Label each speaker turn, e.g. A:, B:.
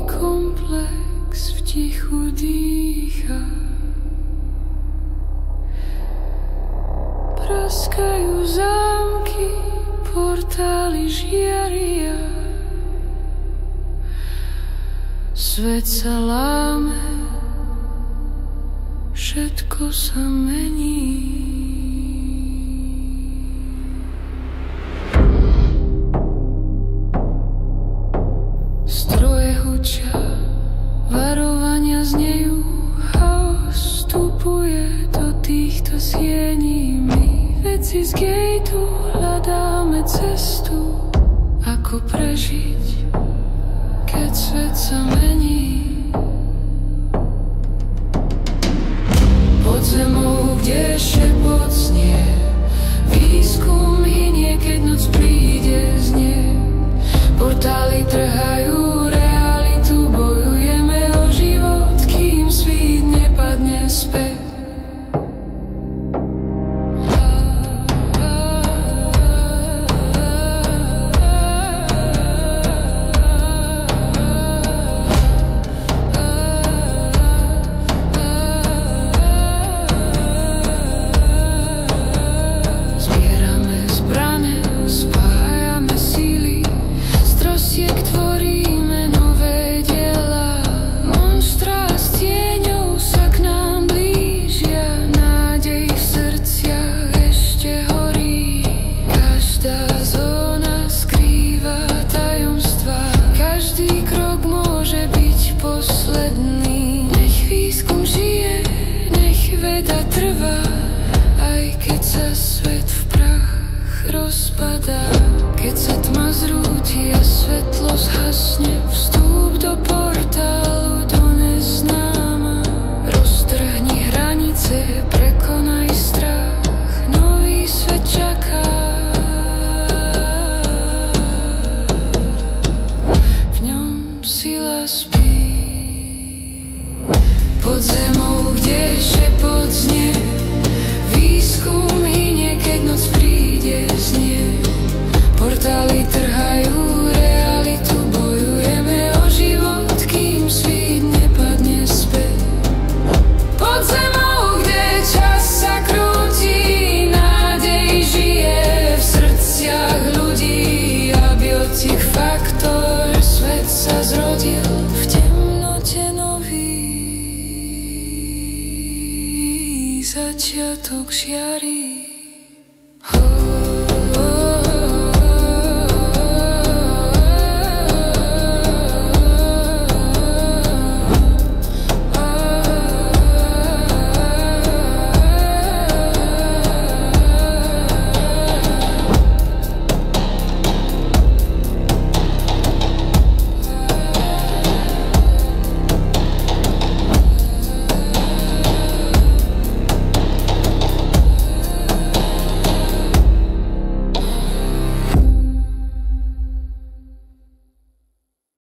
A: komplex v tichu dýcha. Praskajú zámky, portály žiaria. Svet sa láme, všetko sa mení. Stroje hučia, varovania znejú, chaos vstupuje do týchto siení. My, veci z gateu, hľadáme cestu, ako prežiť, keď svet sa mení. Pod zemou, kde šepot znie, výskum hynie, keď noc príde znie. Portály trhajú realitu, bojujeme o život, kým svít nepadne späť. Keď sa tma zrúti a svetlo zhasne, vstup do portálu do neznáma. Roztrhni hranice, prekonaj strach, nový svet čaká. V ňom sila spí. Pod zemou, kde šepot znie, výskum hynie, keď noc príde znie. Portály trhajú realitu, bojujeme o život, kým svít nepadne späť. Pod zemou, kde čas sa krúti, nádej žije v srdciach ľudí a biotik faktor. Svet sa zrodil v temnote nový, začiatok žiarí.